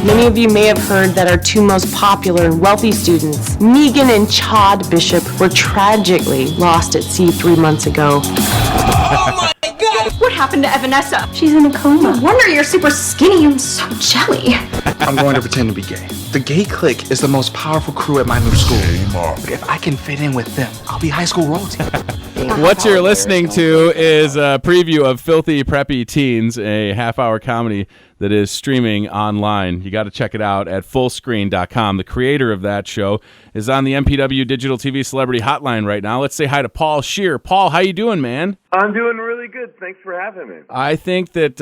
Many of you may have heard that our two most popular and wealthy students, Megan and Chad Bishop, were tragically lost at sea 3 months ago. Oh my God! What happened to Evanessa? She's in a coma. No wonder you're super skinny and so jelly. I'm going to pretend to be gay. The gay clique is the most powerful crew at my new school. But if I can fit in with them, I'll be high school royalty. What you're listening to is a preview of Filthy Preppy Teens, a half-hour comedy that is streaming online. You got to check it out at fullscreen.com. The creator of that show is on the MPW Digital TV Celebrity Hotline right now. Let's say hi to Paul Scheer. Paul, how you doing, man? I'm doing really good. Thanks for having me. I think that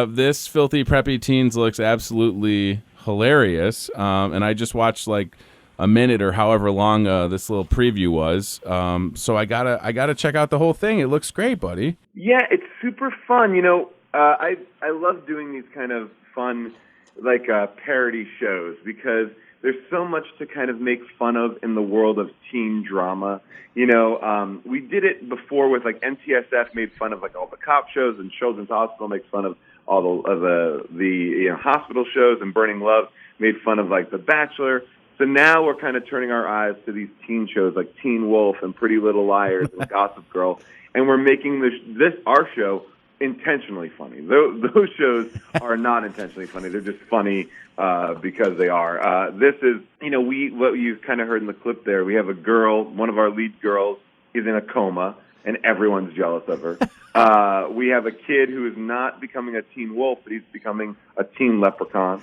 this Filthy Preppy Teens looks absolutely hilarious, and I just watched like a minute or however long this little preview was. So I gotta check out the whole thing. It looks great, buddy. Yeah, it's super fun. You know, I love doing these kind of fun, like parody shows because there's so much to kind of make fun of in the world of teen drama. You know, we did it before with like NTSF made fun of like all the cop shows, and Children's Hospital makes fun of all the you know, hospital shows, and Burning Love made fun of like The Bachelor. So now we're kind of turning our eyes to these teen shows like Teen Wolf and Pretty Little Liars and Gossip Girl, and we're making our show intentionally funny. Those shows are not intentionally funny; they're just funny because they are. This is, you know, what you kind of heard in the clip there. We have a girl, one of our lead girls, is in a coma, and everyone's jealous of her. We have a kid who is not becoming a teen wolf, but he's becoming a teen leprechaun.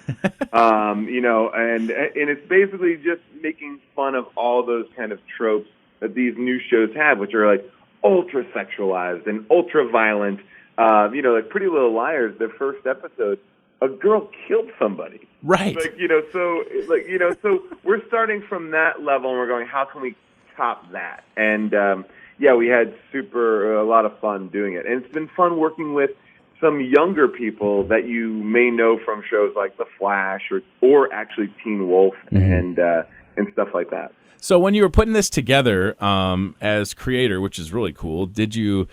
You know, and it's basically just making fun of all those kind of tropes that these new shows have, which are like ultra sexualized and ultra violent. You know, like Pretty Little Liars, their first episode, a girl killed somebody. Right. Like, you know, so we're starting from that level, and we're going, how can we top that? And yeah, we had a lot of fun doing it. And it's been fun working with some younger people that you may know from shows like The Flash or actually Teen Wolf and stuff like that. So when you were putting this together as creator, which is really cool, did you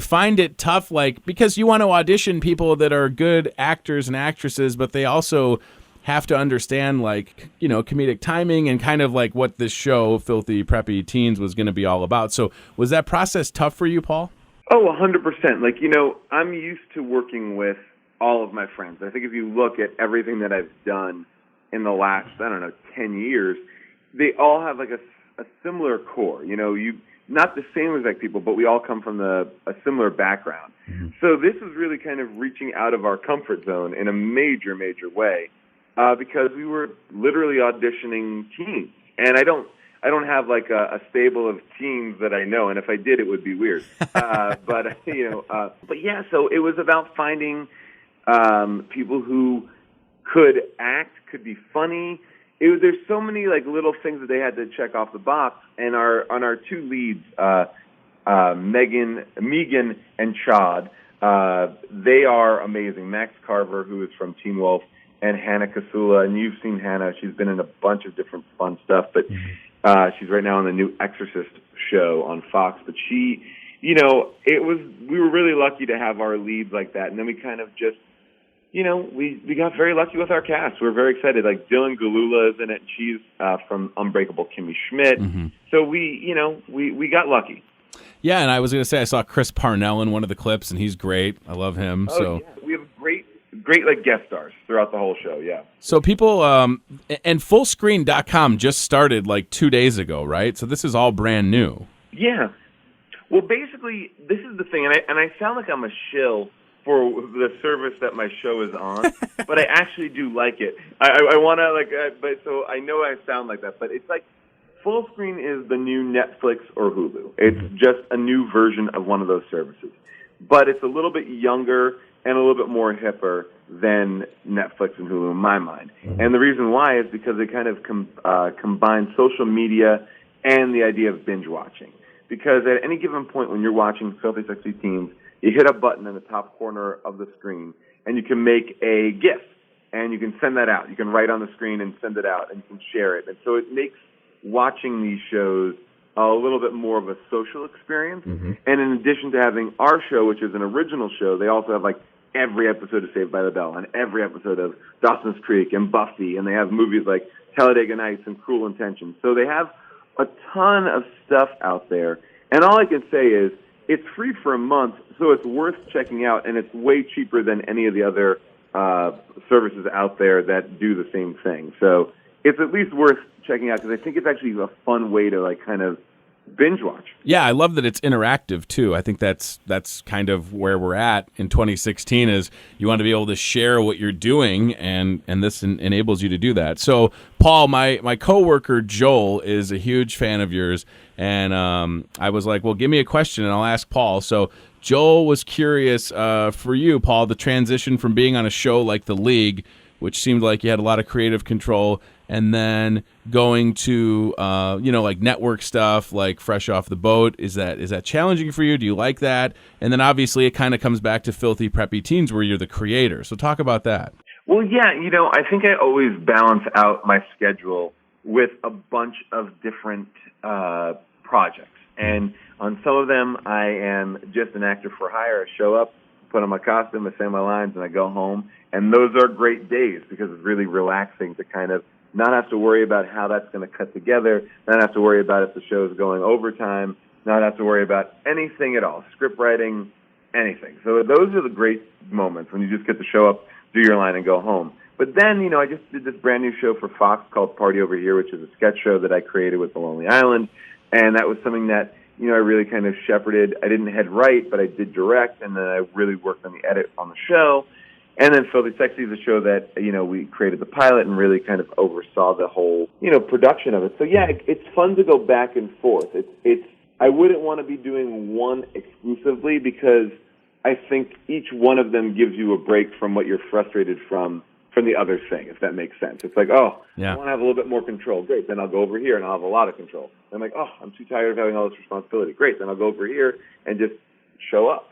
find it tough, like, because you want to audition people that are good actors and actresses, but they also have to understand, like, you know, comedic timing and kind of like what this show, Filthy Preppy Teens, was going to be all about. So was that process tough for you, Paul? Oh, 100%. Like, you know, I'm used to working with all of my friends. I think if you look at everything that I've done in the last, 10 years, they all have like a similar core. You know, not the same exact people, but we all come from a similar background. Mm-hmm. So this is really kind of reaching out of our comfort zone in a major, major way, because we were literally auditioning teens, and I don't have like a stable of teens that I know, and if I did, it would be weird. But yeah, so it was about finding people who could act, could be funny. There's so many like little things that they had to check off the box, and on our two leads, Megan and Chad, they are amazing. Max Carver, who is from Teen Wolf, and Hannah Kasula, and you've seen Hannah. She's been in a bunch of different fun stuff, but she's right now on the new Exorcist show on Fox. But she, you know, we were really lucky to have our leads like that, and then we kind of just, you know, we got very lucky with our cast. We're very excited. Like Dylan Galula is in it. She's from Unbreakable Kimmy Schmidt. Mm-hmm. So we got lucky. Yeah, and I was going to say I saw Chris Parnell in one of the clips, and he's great. I love him. Oh, yeah. We have great like guest stars throughout the whole show. Yeah. So people and fullscreen.com just started like 2 days ago, right? So this is all brand new. Yeah. Well, basically, this is the thing, and I sound like I'm a shill for the service that my show is on, but I actually do like it. I want to but so I know I sound like that, but it's like Fullscreen is the new Netflix or Hulu. It's just a new version of one of those services, but it's a little bit younger and a little bit more hipper than Netflix and Hulu in my mind. And the reason why is because they kind of combine social media and the idea of binge watching. Because at any given point when you're watching Filthy Sexy Teens, you hit a button in the top corner of the screen, and you can make a GIF, and you can send that out. You can write on the screen and send it out, and you can share it. And so it makes watching these shows a little bit more of a social experience. Mm-hmm. And in addition to having our show, which is an original show, they also have like every episode of Saved by the Bell and every episode of Dawson's Creek and Buffy, and they have movies like Talladega Nights and Cruel Intentions. So they have a ton of stuff out there. And all I can say is it's free for a month, so it's worth checking out, and it's way cheaper than any of the other services out there that do the same thing. So it's at least worth checking out because I think it's actually a fun way to like kind of binge watch. Yeah, I love that it's interactive too. I think that's kind of where we're at in 2016 is you want to be able to share what you're doing, and this enables you to do that. So, Paul, my coworker Joel is a huge fan of yours, and I was like, well, give me a question and I'll ask Paul. So Joel was curious for you, Paul, the transition from being on a show like The League, which seemed like you had a lot of creative control, and then going to like network stuff like Fresh Off the Boat. Is that challenging for you? Do you like that? And then obviously it kind of comes back to Filthy Preppy Teens where you're the creator. So talk about that. Well, yeah, I think I always balance out my schedule with a bunch of different projects. And on some of them, I am just an actor for hire. I show up, put on my costume, I say my lines, and I go home. And those are great days because it's really relaxing to kind of not have to worry about how that's going to cut together, not have to worry about if the show's going overtime, not have to worry about anything at all, script writing, anything. So those are the great moments when you just get to show up, do your line, and go home. But then, I just did this brand new show for Fox called Party Over Here, which is a sketch show that I created with The Lonely Island. And that was something that, I really kind of shepherded. I didn't head write, but I did direct, and then I really worked on the edit on the show. And then Filthy Sexy is a show that, we created the pilot and really kind of oversaw the whole, production of it. So, yeah, it's fun to go back and forth. I wouldn't want to be doing one exclusively because I think each one of them gives you a break from what you're frustrated from the other thing, if that makes sense. It's like, I want to have a little bit more control. Great, then I'll go over here and I'll have a lot of control. And I'm like, I'm too tired of having all this responsibility. Great, then I'll go over here and just show up.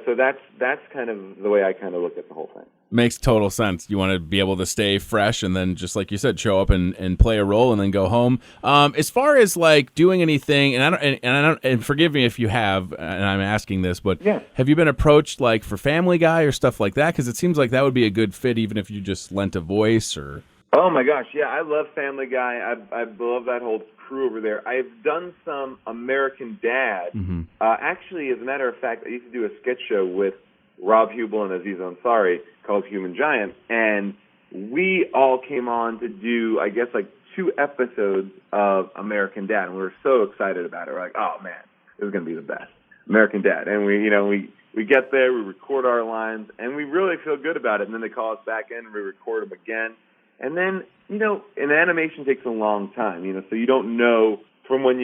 So that's kind of the way I kind of look at the whole thing. Makes total sense. You want to be able to stay fresh and then, just like you said, show up and play a role and then go home. As far as like doing anything, and forgive me if you have, and I'm asking this, but have you been approached like for Family Guy or stuff like that? Because it seems like that would be a good fit, even if you just lent a voice or. Oh my gosh, yeah, I love Family Guy. I love that whole crew over there. I've done some American Dad. Mm-hmm. Actually, as a matter of fact, I used to do a sketch show with Rob Hubel and Aziz Ansari called Human Giant, and we all came on to do, I guess, like 2 episodes of American Dad, and we were so excited about it. We're like, oh man, this is going to be the best, American Dad. And we get there, we record our lines, and we really feel good about it. And then they call us back in, and we record them again. And then, an animation takes a long time, so you don't know from when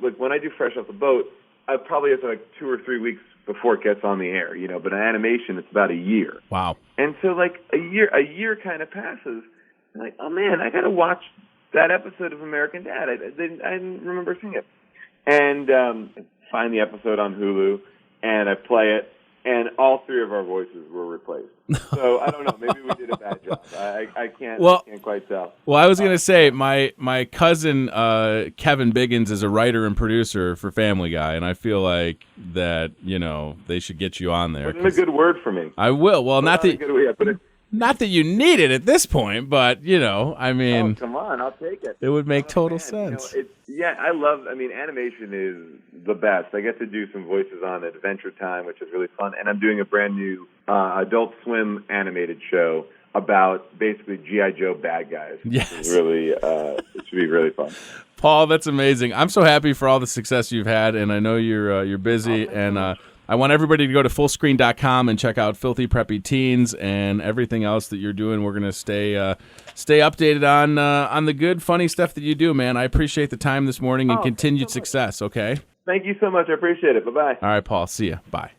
like when I do Fresh Off the Boat, I probably have like 2 or 3 weeks before it gets on the air, but in animation, it's about a year. Wow. And so like a year kind of passes. I'm like, oh man, I got to watch that episode of American Dad. I didn't remember seeing it. And find the episode on Hulu, and I play it, and all 3 of our voices were replaced. So I don't know. Maybe we did a bad job. I can't quite tell. Well, I was going to say my cousin Kevin Biggins is a writer and producer for Family Guy, and I feel like that they should get you on there. Put in a good word for me. I will. Well, not that you need it at this point, but I mean, oh, come on, I'll take it. It would make total sense. Animation is the best. I get to do some voices on Adventure Time, which is really fun, and I'm doing a brand new Adult Swim animated show about basically G.I. Joe bad guys. Yes. It's really, it should be really fun. Paul, that's amazing. I'm so happy for all the success you've had, and I know you're busy, and I want everybody to go to fullscreen.com and check out Filthy Preppy Teens and everything else that you're doing. We're going to stay updated on the good, funny stuff that you do, man. I appreciate the time this morning and continued success, okay? Thank you so much. I appreciate it. Bye-bye. All right, Paul. See ya. Bye.